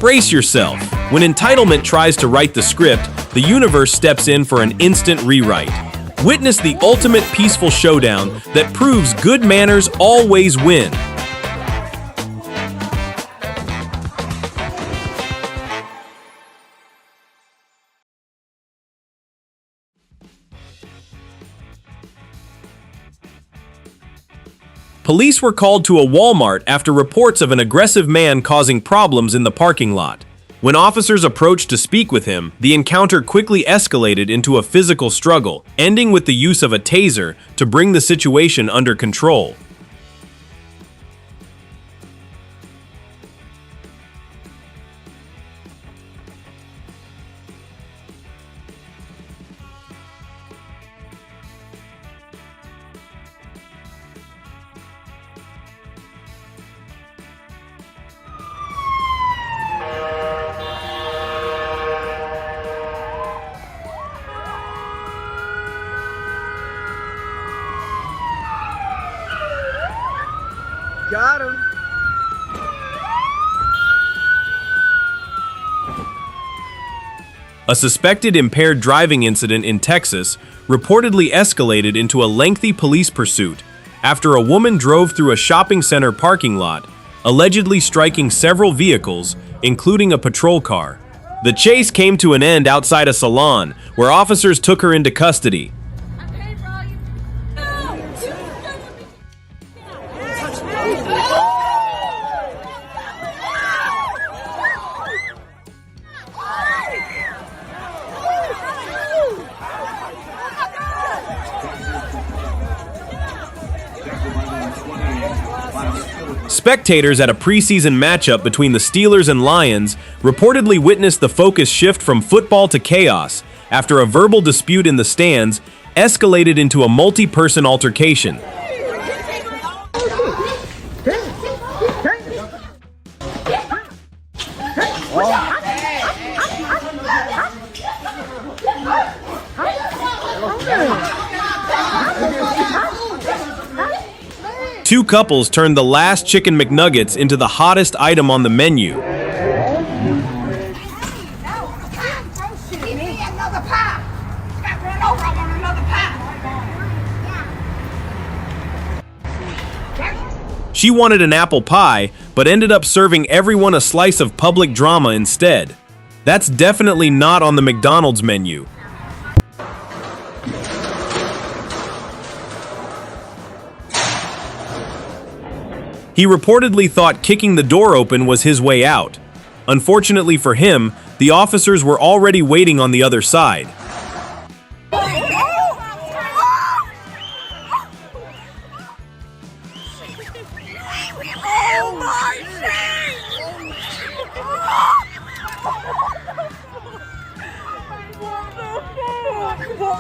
Brace yourself. When entitlement tries to write the script, the universe steps in for an instant rewrite. Witness the ultimate peaceful showdown that proves good manners always win. Police were called to a Walmart after reports of an aggressive man causing problems in the parking lot. When officers approached to speak with him, the encounter quickly escalated into a physical struggle, ending with the use of a taser to bring the situation under control. Got him. A suspected impaired driving incident in Texas reportedly escalated into a lengthy police pursuit after a woman drove through a shopping center parking lot, allegedly striking several vehicles, including a patrol car. The chase came to an end outside a salon, where officers took her into custody. Spectators at a preseason matchup between the Steelers and Lions reportedly witnessed the focus shift from football to chaos after a verbal dispute in the stands escalated into a multi-person altercation. Two couples turned the last chicken McNuggets into the hottest item on the menu. She wanted an apple pie, but ended up serving everyone a slice of public drama instead. That's definitely not on the McDonald's menu. He reportedly thought kicking the door open was his way out. Unfortunately for him, the officers were already waiting on the other side.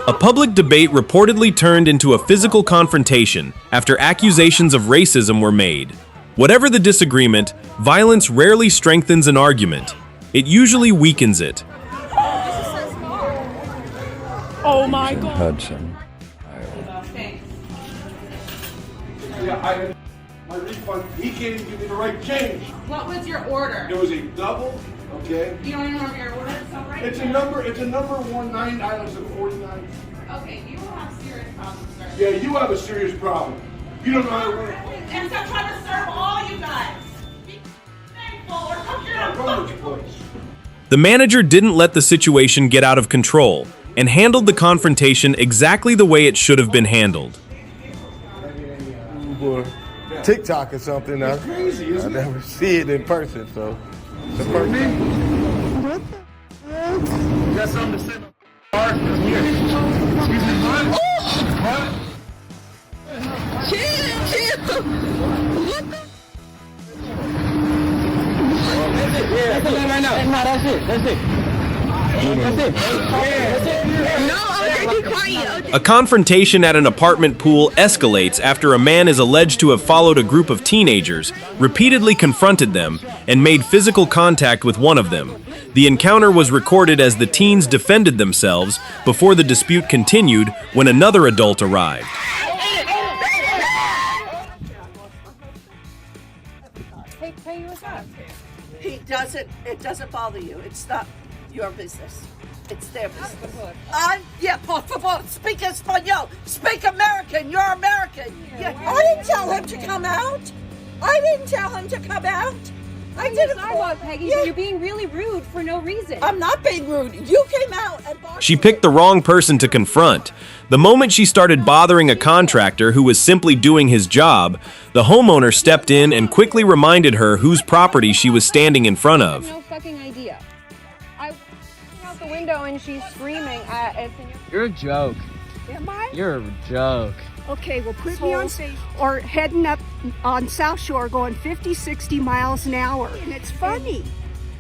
A public debate reportedly turned into a physical confrontation after accusations of racism were made. Whatever the disagreement, violence rarely strengthens an argument. It usually weakens it. Oh my God. Hudson. Yeah, my refund, he can't even give me the right change. What was your order? It was a double, okay? You don't even remember your order? So right It's a number 19 items and 49. Okay, you will have serious problems, sir. Yeah, you have a serious problem. You don't know how to run it. And stop trying to serve all you guys. Be thankful or come here and Run this place. The manager didn't let the situation get out of control and handled the confrontation exactly the way it should have been handled. TikTok or something. It's crazy, isn't it? I never see it in person, so the first time. What the heck? Got something to say about cars from here. Excuse me, what? What? Chill. What the? That's it right now. No, that's it. No, okay, be quiet. Okay. A confrontation at an apartment pool escalates after a man is alleged to have followed a group of teenagers, repeatedly confronted them, and made physical contact with one of them. The encounter was recorded as the teens defended themselves before the dispute continued when another adult arrived. Hey, what's up? it doesn't bother you. It's not your business. It's their business. Yeah, por favor, speak Espanol. Speak American. You're American. Yeah. I didn't tell him to come out. I didn't. Peggy, so you're being really rude for no reason. I'm not being rude. You came out and She picked the wrong person to confront. The moment she started bothering a contractor who was simply doing his job, the homeowner stepped in and quickly reminded her whose property she was standing in front I have of. no fucking idea. I was out the window and she's screaming at You're a joke. Am I? You're a joke. Okay, well, put me on stage. Or heading up on South Shore going 50, 60 miles an hour. And it's funny.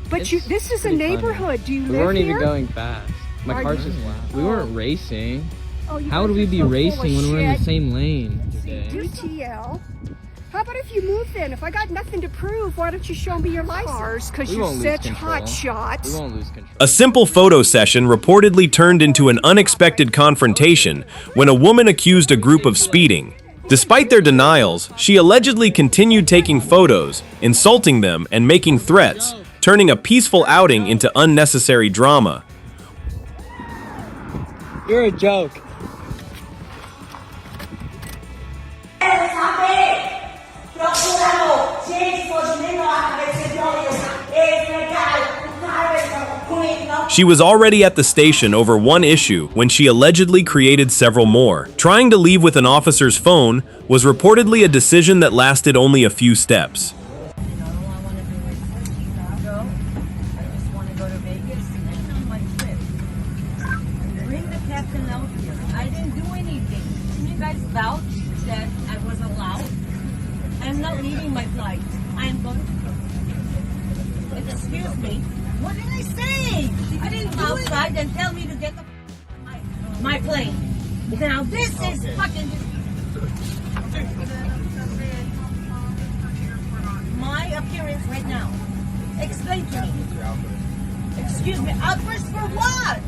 But this is a neighborhood. Do you live here? We weren't even going fast. My car's just loud. We weren't racing. How would we be racing when we're in the same lane? DTL. How about if you move then? If I got nothing to prove, why don't you show me your license? Because you're such hot shots. We won't lose control. A simple photo session reportedly turned into an unexpected confrontation when a woman accused a group of speeding. Despite their denials, she allegedly continued taking photos, insulting them, and making threats, turning a peaceful outing into unnecessary drama. You're a joke. She was already at the station over one issue when she allegedly created several more. Trying to leave with an officer's phone was reportedly a decision that lasted only a few steps. I didn't do anything. Can you guys vouch that I was allowed? I'm not leaving my flight. I am going to... Excuse me. What did I say? I didn't go outside and tell me to get my plane. Now this is fucking... My appearance right now. Explain to me. Excuse me. Outburst for what?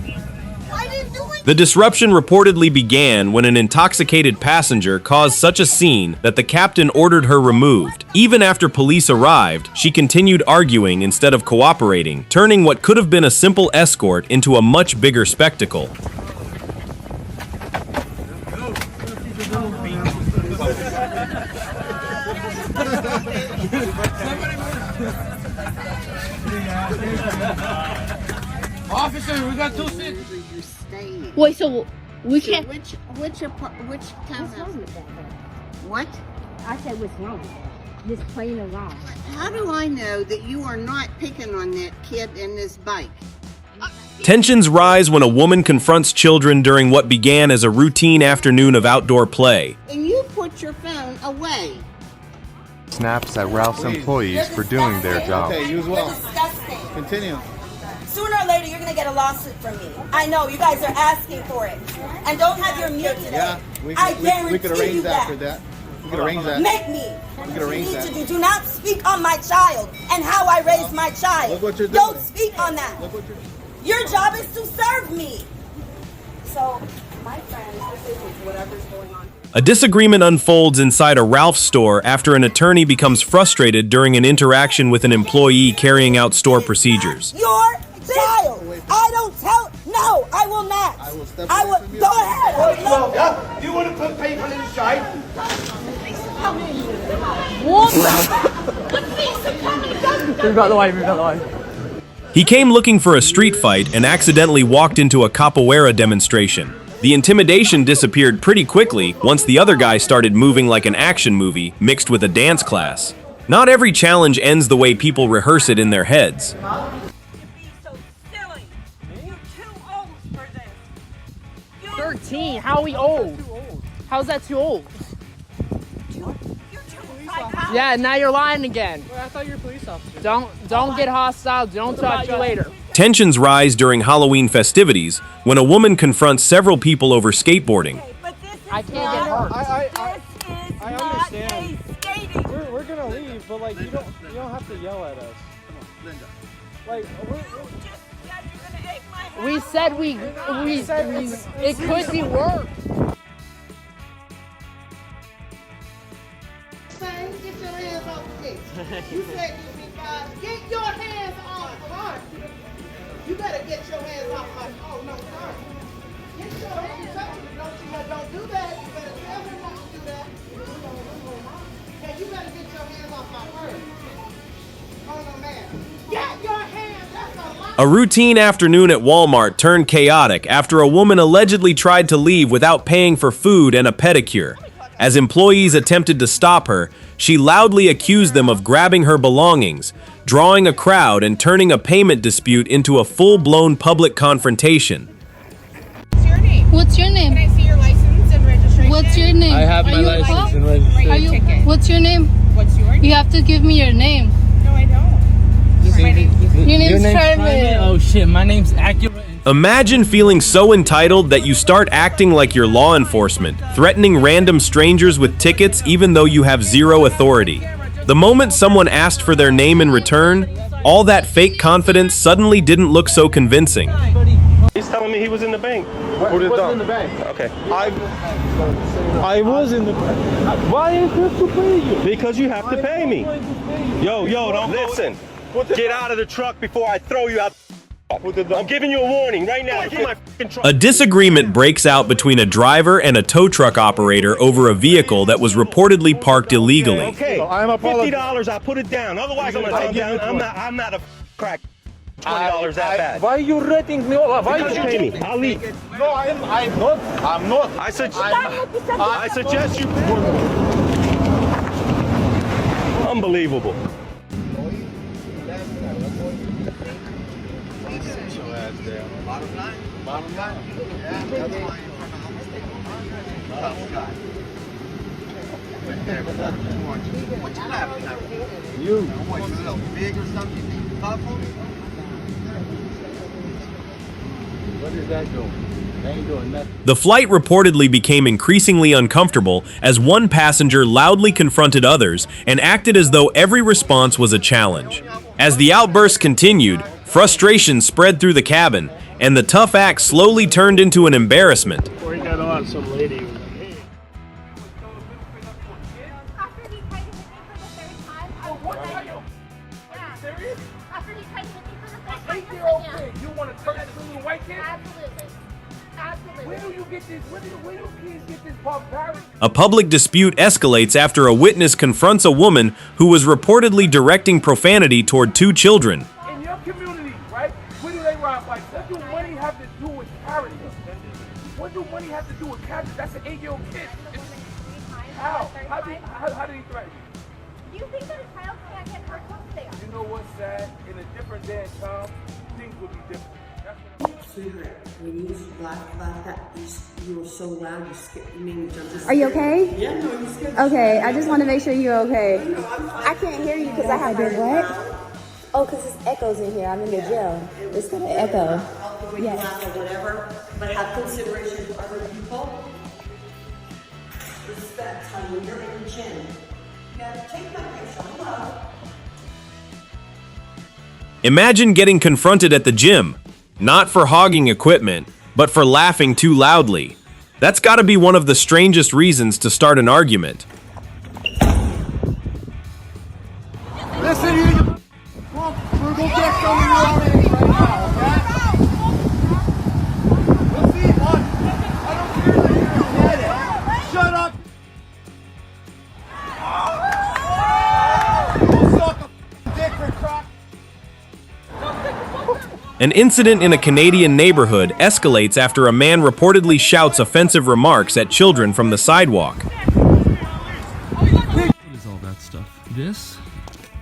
I didn't do it. The disruption reportedly began when an intoxicated passenger caused such a scene that the captain ordered her removed. Even after police arrived, she continued arguing instead of cooperating, turning what could have been a simple escort into a much bigger spectacle. Officer, we got 2 seats. Wait, so we can't. Which townhouse? What? I said what's wrong. This plane is wrong. How do I know that you are not picking on that kid in this bike? Tensions rise when a woman confronts children during what began as a routine afternoon of outdoor play. And you put your phone away. Snaps at Ralph's employees for doing their job. Okay, you as well. Disgusting. Continue. Sooner or later, you're going to get a lawsuit from me. I know, you guys are asking for it. And don't have your mute today. Yeah, we could arrange that for that. We could arrange that. Make me. We could arrange that. Do not speak on my child and how I raised my child. Look what you're doing. Don't speak on that. Look what you're doing. Your job is to serve me. So, my friend, this is whatever's going on. A disagreement unfolds inside a Ralph's store after an attorney becomes frustrated during an interaction with an employee carrying out store procedures. Your child. I don't tell. No, I will not. I will step I away will. from you. Go ahead. I would love Yeah, you want to put paper inside? Move out the way, move out the way. He came looking for a street fight and accidentally walked into a capoeira demonstration. The intimidation disappeared pretty quickly once the other guy started moving like an action movie mixed with a dance class. Not every challenge ends the way people rehearse it in their heads. You're being so silly. You're too old for this. 13, how are we old? How's that too old? You're too psychotic. Yeah, now you're lying again. Wait, I thought you were a police officer. Don't get hostile, don't talk to you later. Tensions rise during Halloween festivities when a woman confronts several people over skateboarding. But this is I can't get hurt. I not understand. a skating. We're gonna leave, but like you don't have to yell at us. Linda. Like We said it could be worse. Get your hands off the case. You said you'd be guys. Get your hands off of us. You better get your hands off my. Oh no, sorry. Get your hands off. Don't do that. You better tell her not to do that. Hey, you better get your hands off my purse. Oh no, man. Get your hands. That's a lot. A routine afternoon at Walmart turned chaotic after a woman allegedly tried to leave without paying for food and a pedicure. As employees attempted to stop her, she loudly accused them of grabbing her belongings, drawing a crowd and turning a payment dispute into a full-blown public confrontation. What's your name? Can I see your license and registration? What's your name? I have my license and registration. What's your name? What's your name? You have to give me your name. No, I don't. My name. Your name's Private. Oh shit, my name's accurate. Imagine feeling so entitled that you start acting like you're law enforcement, threatening random strangers with tickets even though you have zero authority. The moment someone asked for their name in return, all that fake confidence suddenly didn't look so convincing. He's telling me he was in the bank. Put it down. In the bank. Okay. I was in the. Why is this to pay you? Because you have to pay me. Yo, don't listen. Get out of the truck before I throw you out. I'm giving you a warning right now. Get my fucking truck. A disagreement breaks out between a driver and a tow truck operator over a vehicle that was reportedly parked illegally. Okay. $50. I put it down. Otherwise, I'm gonna come down. I'm not a crack. $20 that bad. Why are you rating me? Why you pay me? I'll leave. No, I'm not. I suggest you pay. Unbelievable. Bottom line. Yeah, that's why what you laughing at? You what, you little big or something? You think you tough on me? What is that doing? They ain't doing nothing. The flight reportedly became increasingly uncomfortable as one passenger loudly confronted others and acted as though every response was a challenge. As the outburst continued, frustration spread through the cabin, and the tough act slowly turned into an embarrassment. Before he got on, some lady was like, hey. After he tried to hit me for the third time, I was like, yeah. Serious? After he tried to hit me for the third time, 8-year-old kid. You want to turn that little white kid? Absolutely. Absolutely. Where do you get this? Where do kids get this barbaric? A public dispute escalates after a witness confronts a woman who was reportedly directing profanity toward two children. In your community, right? Where do they rob bikes? What do money have to do with character? What do money have to do with character? That's an 8-year-old kid. How? How did he threaten you? Do you think that a child can't get hurt once they are? You know what's sad? In a different day and time, things would be different. Sweetheart, when you laughed about that, you were so loud, you made me jump. Are you okay? Yeah, no, you scared me. Okay, I just want to make sure you're okay. No, I'm fine. I can't hear you because I have your what? Oh, because it's echoes in here. I'm in the gym. It's going to echo. Yeah. Laugh or whatever, but have consideration for other people. Respect, honey, when you're in your chin. You gotta take my picture. Hello. Imagine getting confronted at the gym, not for hogging equipment, but for laughing too loudly. That's gotta be one of the strangest reasons to start an argument. Listen, you. We're gonna get some of your own right now, okay? Let's see, what? I don't care that you're dead. Shut up. Suck a dick for crap. An incident in a Canadian neighborhood escalates after a man reportedly shouts offensive remarks at children from the sidewalk. What is all that stuff? This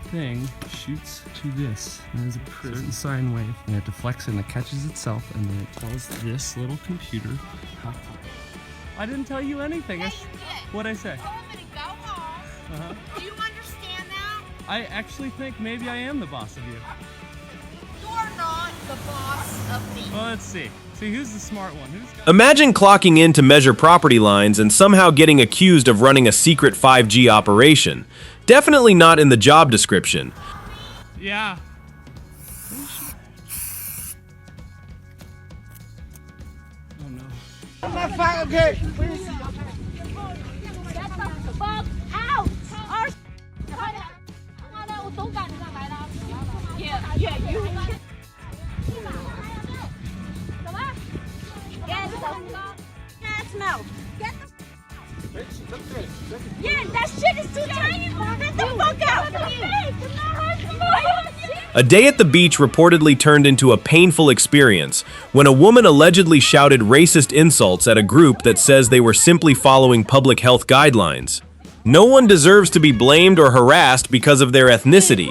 thing shoots to this. And there's a certain sine wave. And it deflects and it catches itself, and then it tells this little computer how to. I didn't tell you anything. What'd I say? Told me to go home. Do you understand that? I actually think maybe I am the boss of you. You're not the boss of me. Well, let's see. See, who's the smart one? Imagine clocking in to measure property lines and somehow getting accused of running a secret 5G operation. Definitely not in the job description. Yeah. Oh no. I'm not fine, okay? Get the fuck out! Our 快点，他妈的，我手赶上来了。Yeah, you. Yes, no. Get the. Yeah, that shit is too tiny. Get the fuck out. A day at the beach reportedly turned into a painful experience when a woman allegedly shouted racist insults at a group that says they were simply following public health guidelines. No one deserves to be blamed or harassed because of their ethnicity.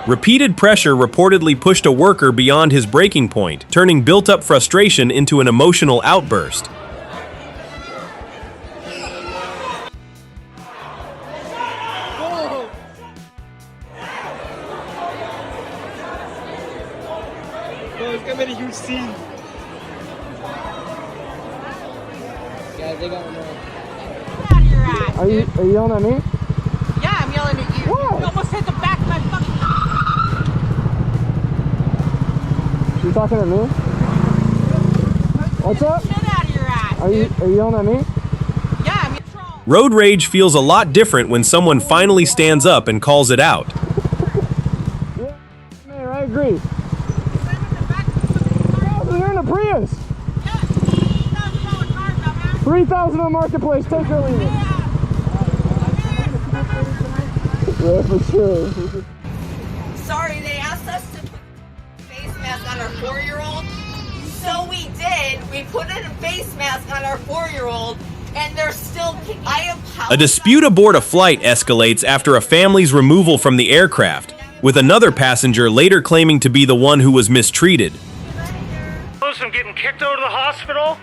Repeated pressure reportedly pushed a worker beyond his breaking point, turning built-up frustration into an emotional outburst. It's gonna be a huge scene. Guys, they got me. Are you yelling at me? Yeah, I'm yelling at you. What? You almost hit the back of my fucking. You talking to me? What's up? Shit out of your ass. Are you yelling at me? Yeah, I'm control. Road rage feels a lot different when someone finally stands up and calls it out. Yeah, man, I agree. You're in a Prius. $3,000 on Marketplace. Take it or leave it. Yeah, for sure. Sorry, they asked us to put a face mask on our 4-year-old. So we did. We put a face mask on our 4-year-old, and they're still kicking. A dispute aboard a flight escalates after a family's removal from the aircraft, with another passenger later claiming to be the one who was mistreated. I'm getting kicked out of the hospital.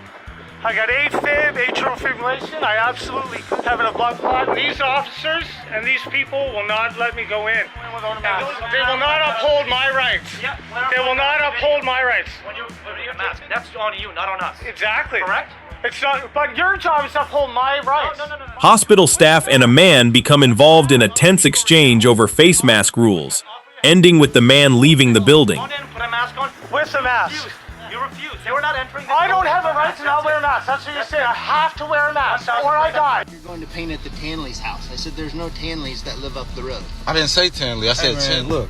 I got AFib, atrial fibrillation. I absolutely having a blood clot. These officers and these people will not let me go in. They will not uphold my rights. They will not uphold my rights. When you wear a mask, that's on you, not on us. Exactly. Correct? It's not, but your job is to uphold my rights. No. Hospital staff and a man become involved in a tense exchange over face mask rules, ending with the man leaving the building. Go in, put a mask on. With the mask. You refuse. They were not entering. I don't have a right to not wear a mask. That's what you're saying. I have to wear a mask or I die. You're going to paint at the Tanley's house. I said there's no Tanleys that live up the road. I didn't say Tanley. I said man, look,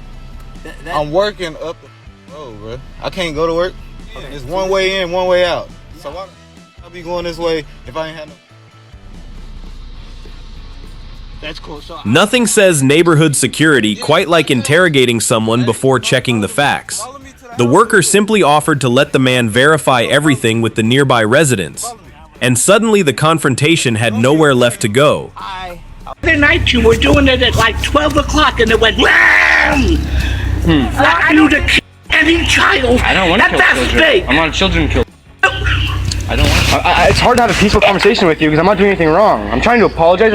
I'm working up the road, bro. I can't go to work. It's one way in, one way out. So why I'll be going this way if I ain't had no. That's cool. So Nothing says neighborhood security quite like interrogating someone before checking the facts. The worker simply offered to let the man verify everything with the nearby residents, and suddenly the confrontation had nowhere left to go. The night you were doing it at like 12 o'clock and it went wham! I knew to kill any child. I don't want to kill children. I'm not a children killer. I don't want to. It's hard to have a peaceful conversation with you because I'm not doing anything wrong. I'm trying to apologize.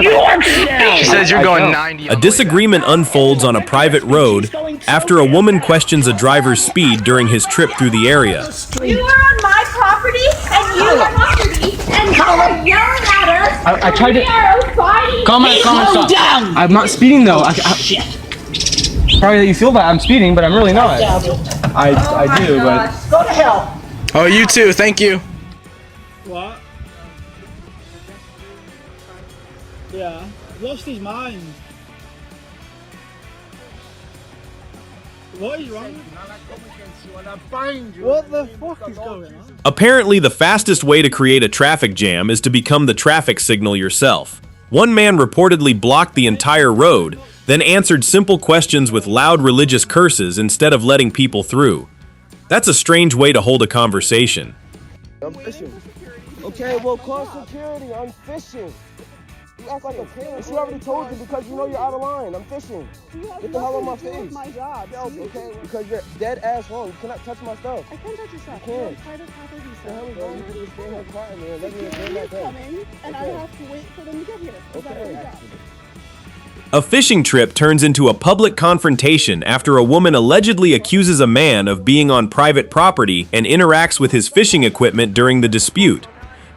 She says you're going 90. A disagreement unfolds on a private road after a woman questions a driver's speed during his trip through the area. You are on my property, and you are property, and you are yelling at us. I tried to. We are fighting. Calm down. I'm not speeding though. Shit. Probably that you feel that I'm speeding, but I'm really not. I do, but. Go to hell. Oh, you too. Thank you. What? Yeah. Lost his mind. What is wrong? What the fuck is going on? Apparently, the fastest way to create a traffic jam is to become the traffic signal yourself. One man reportedly blocked the entire road, then answered simple questions with loud religious curses instead of letting people through. That's a strange way to hold a conversation. I'm fishing. Okay, well, call security. I'm fishing. You act like a kid. She already told you because you know you're out of line. I'm fishing. Get the hell on my face. My job. Okay, because you're dead ass wrong. You cannot touch my stuff. I can't touch your stuff. You can't. Part of property stuff. The hell is wrong? You can just stand here quiet, man. Let me bring that back. And I have to wait for them to get here. Okay. A fishing trip turns into a public confrontation after a woman allegedly accuses a man of being on private property and interacts with his fishing equipment during the dispute.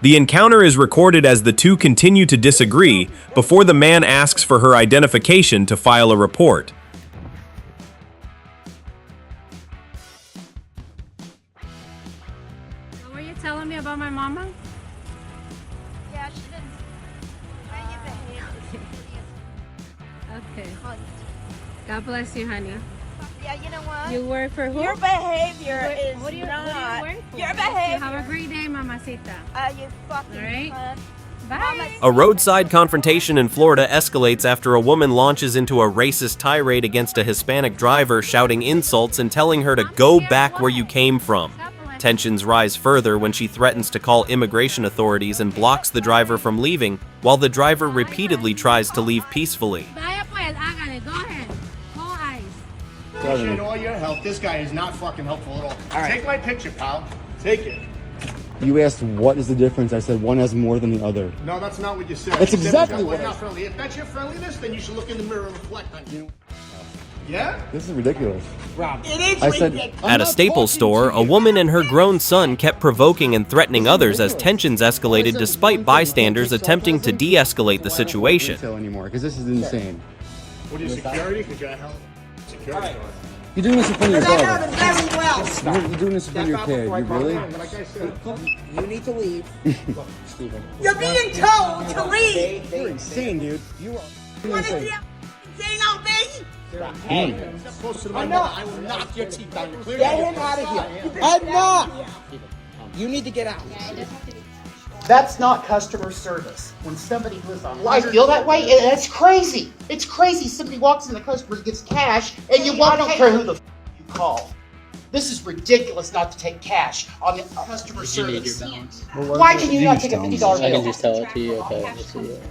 The encounter is recorded as the two continue to disagree before the man asks for her identification to file a report. Okay. God bless you, honey. Yeah, you know what? You work for who? Your behavior is what do you not. work for? Your behavior. Have a great day, mamacita. You fucking All right. cunt. Bye. A roadside confrontation in Florida escalates after a woman launches into a racist tirade against a Hispanic driver, shouting insults and telling her to go back where you came from. Tensions rise further when she threatens to call immigration authorities and blocks the driver from leaving, while the driver repeatedly tries to leave peacefully. Vaya pues, hágale. Go ahead. Go eyes. Appreciate all your help. This guy is not fucking helpful at all. right. Take my picture, pal. Take it. You asked what is the difference. I said one has more than the other. No, that's not what you said. That's You said exactly we're what I not said. friendly. If that's your friendliness, then you should look in the mirror and reflect on you. Yeah? This is ridiculous. Rob. It is I said, ridiculous. At a Staples store, a woman and her grown son kept provoking and threatening others as tensions escalated despite bystanders attempting to de-escalate the situation. Anymore, because this is insane. What are you, security? Because you're a hell security guard. You're doing this in front of your I know daughter. them very well. You're doing this in front of your kid. You really? Like I said, You need to leave. You're being told to leave. You're insane, dude. You are. You want to get on me? hey, step close to the mic. I will knock your teeth out. You're clear. Get him out of here. Enough! You need to get out. That's not customer service. When somebody who's on I feel that way. It's crazy. It's crazy. Somebody walks in, the customer gets cash, and you walk. I don't care who the you call. This is ridiculous not to take cash on the customer service. Why can you not take a $50 bill? I can just tell it to you. Okay, just see it.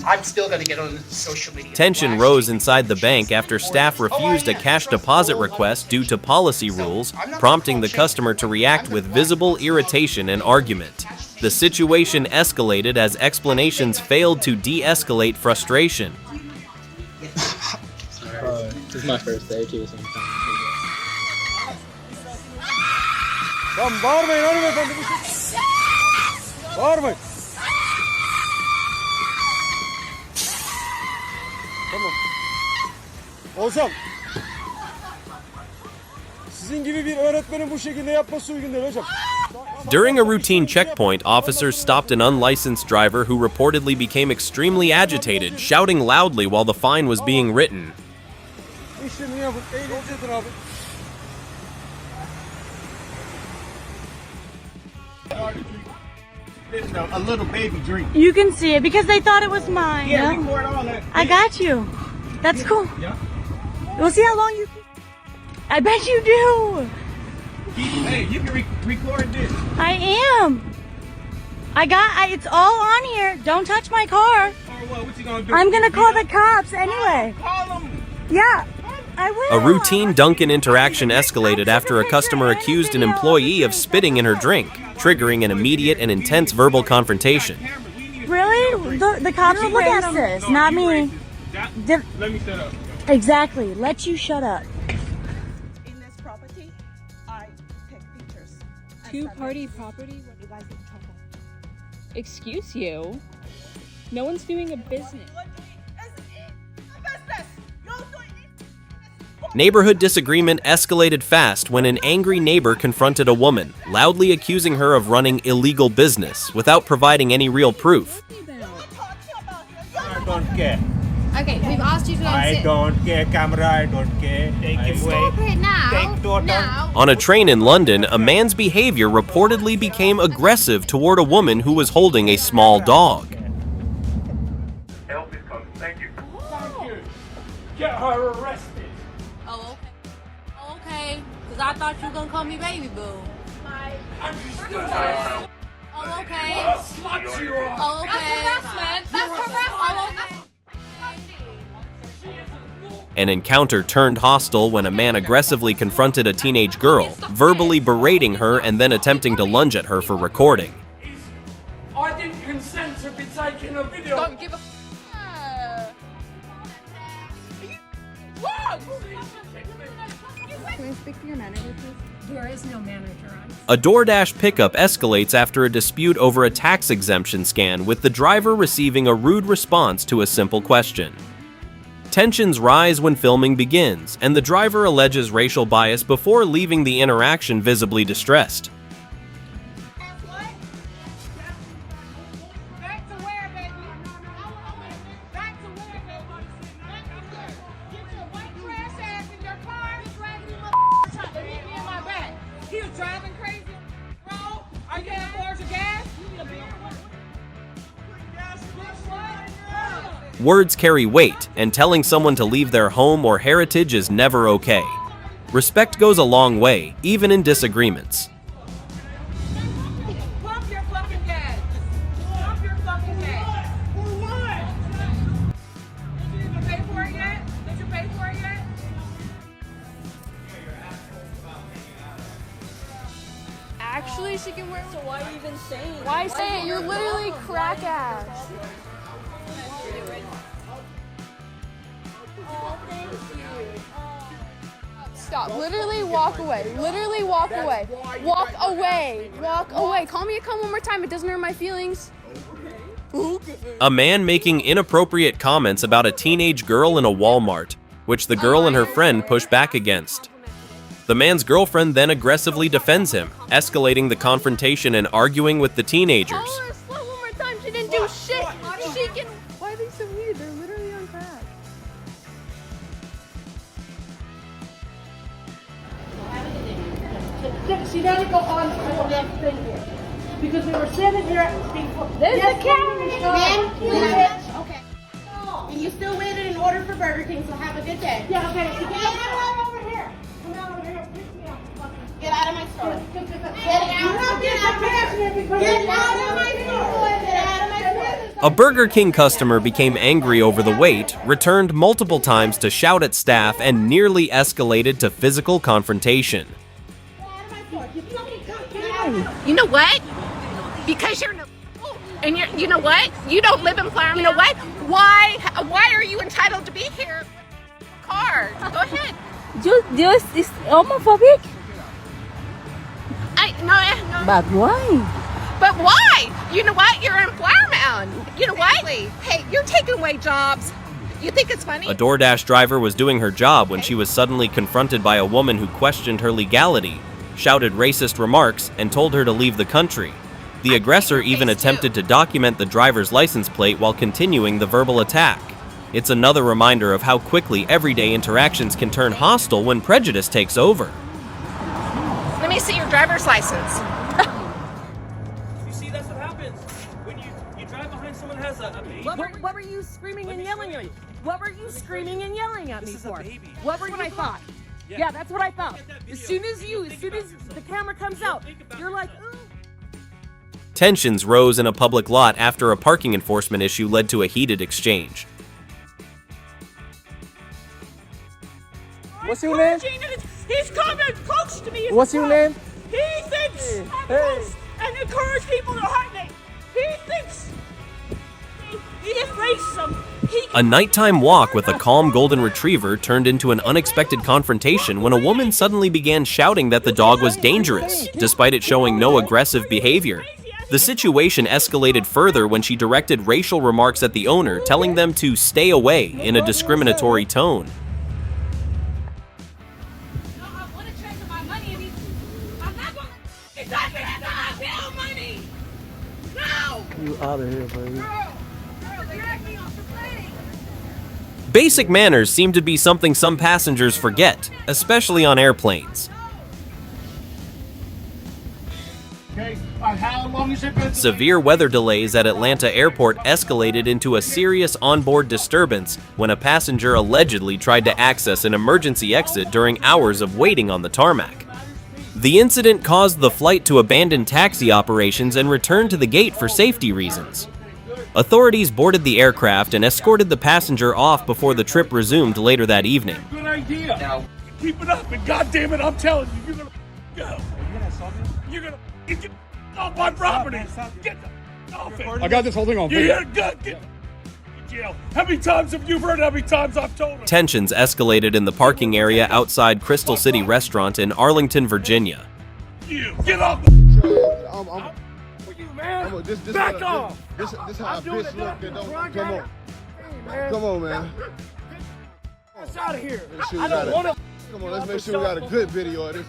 I'm still going to get on social media. Tension rose inside the bank after staff refused a cash deposit request due to policy rules, prompting the customer to react with visible irritation and argument. The situation escalated as explanations failed to de-escalate frustration. Sorry. This is my first day too, so I'm trying to Tamam, bağırmayın hanımefendi. Bağırmayın. Tamam. Olsam. Sizin gibi bir öğretmenin bu şekilde yapması uygun değil hocam. During a routine checkpoint, officers stopped an unlicensed driver who reportedly became extremely agitated, shouting loudly while the fine was being written. İşlemini yapın. Eğlencedir abi. A little baby drink. You can see it because they thought it was mine. Yeah, record all that. I got you. That's cool. Yeah. We'll see how long you. I bet you do. Hey, you can record this. I am. It's all on here. Don't touch my car. What you gonna do? I'm gonna call the cops anyway. Call them. Yeah, I will. A routine Dunkin' interaction escalated after a customer accused an employee of spitting in her drink, triggering an immediate and intense verbal confrontation. Really? The cops will look at this, not me. Let me shut up. Exactly. Let you shut up. In this property, I take pictures. Two-party property? You guys in trouble. Excuse you? No one's doing a business. Neighborhood disagreement escalated fast when an angry neighbor confronted a woman, loudly accusing her of running illegal business without providing any real proof. I don't care. Okay, we've asked you to I don't care, camera, I don't care. Take him away. Stop it now. Take daughter. Now. On a train in London, a man's behavior reportedly became aggressive toward a woman who was holding a small dog. Help is coming. Thank you. Thank you. Get her arrested. Oh, okay. Oh, okay. Because I thought you were going to call me baby boo. Oh, okay. Oh, okay. That's harassment. That's harassment. Oh, okay. An encounter turned hostile when a man aggressively confronted a teenage girl, verbally berating her and then attempting to lunge at her for recording. I didn't consent to be taking a video. Don't give a Can I speak to your manager, please? There is no manager on. A DoorDash pickup escalates after a dispute over a tax exemption scan, with the driver receiving a rude response to a simple question. Tensions rise when filming begins, and the driver alleges racial bias before leaving the interaction visibly distressed. driving crazy, bro? Are you getting afford your gas? You need a beer? Words carry weight, and telling someone to leave their home or heritage is never okay. Respect goes a long way, even in disagreements. Pump your fucking gas. Pump your fucking gas. For what? Did you even pay for it yet? Did you pay for it yet? Actually, she can wear. So why are you even saying? Why say it? You're literally crack ass. Oh, thank you. Stop. Literally walk away. Literally walk away. Walk away. Walk away. Call me a cunt one more time. It doesn't hurt my feelings. A man making inappropriate comments about a teenage girl in a Walmart, which the girl and her friend push back against. The man's girlfriend then aggressively defends him, escalating the confrontation and arguing with the teenagers. Call her slow one more time. She didn't do shit. She can. Why are they so weird? They're literally on crack. She doesn't go on the next thing here. Because we were sitting here before. There's the camera. Ma'am, Okay. And you still waited in order for Burger King, so have a good day. Yeah, okay. Get out over here. Come out over here. Pick me up. Get out of my store. A Burger King customer became angry over the wait, returned multiple times to shout at staff, and nearly escalated to physical confrontation. You know what? Because you're and you know what? You don't live in Flower. You know what? Why are you entitled to be here? Car. Go ahead. Just is homophobic. No. But why? But why? You know what? You're in Flower Mound. You know what? Hey, you're taking away jobs. You think it's funny? A DoorDash driver was doing her job when she was suddenly confronted by a woman who questioned her legality, shouted racist remarks, and told her to leave the country. The aggressor even attempted to document the driver's license plate while continuing the verbal attack. It's another reminder of how quickly everyday interactions can turn hostile when prejudice takes over. Let me see your driver's license. You see, that's what happens when you drive behind someone who has a baby. What were you screaming and yelling at me? What were you screaming and yelling at me for? What were you? I thought. Yeah, that's what I thought. As soon as the camera comes out, you're like, ooh. Tensions rose in a public lot after a parking enforcement issue led to a heated exchange. What's your name? He's coming close to me. What's your name? He thinks I'm close and encourage people to hurt me. He thinks he is racism. A nighttime walk with a calm golden retriever turned into an unexpected confrontation when a woman suddenly began shouting that the dog was dangerous, despite it showing no aggressive behavior. The situation escalated further when she directed racial remarks at the owner, telling them to stay away in a discriminatory tone. You out of here, baby. Basic manners seem to be something some passengers forget, especially on airplanes. Severe weather delays at Atlanta Airport escalated into a serious onboard disturbance when a passenger allegedly tried to access an emergency exit during hours of waiting on the tarmac. The incident caused the flight to abandon taxi operations and return to the gate for safety reasons. Authorities boarded the aircraft and escorted the passenger off before the trip resumed later that evening. Good idea. Now, keep it up, and goddamn it, I'm telling you, you're gonna go. You're gonna get off my property. Get the off it. I got this whole thing on video. You're good. Get to jail. How many times have you heard? How many times I've told her? Tensions escalated in the parking area outside Crystal City Restaurant in Arlington, Virginia. You get off. Back off! This how a bitch look that don't come on. Come on, man. Get out of here. I don't want to. Come on, let's make sure we got a good video of this.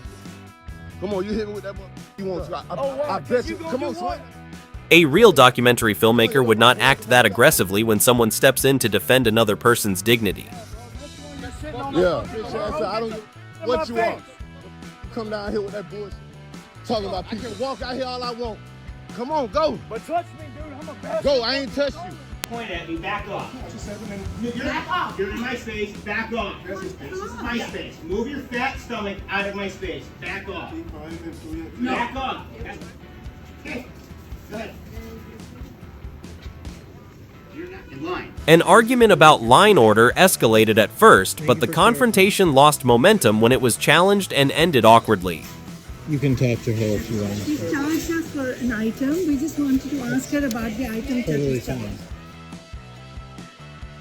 Come on, you hit me with that one. You want to? I bet you. Come on, son. A real documentary filmmaker would not act that aggressively when someone steps in to defend another person's dignity. Yeah, I don't. What you want? You come down here with that bullshit. talking about people walk out here all I want. Come on, go. But touch me, dude. I'm a bad Go, I ain't touched you. Point at me, back off. Back off. You're in my space, back off. This is my space. Move your fat stomach out of my space. Back off. No. Back off. Okay. Go ahead. You're not in line. An argument about line order escalated at first, but the confrontation lost momentum when it was challenged and ended awkwardly. You can talk to her if you want. She charged us for an item. We just wanted to ask her about the item. Totally fine.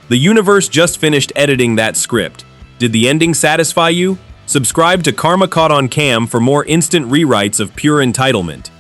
The universe just finished editing that script. Did the ending satisfy you? Subscribe to Karma Caught on Cam for more instant rewrites of pure entitlement.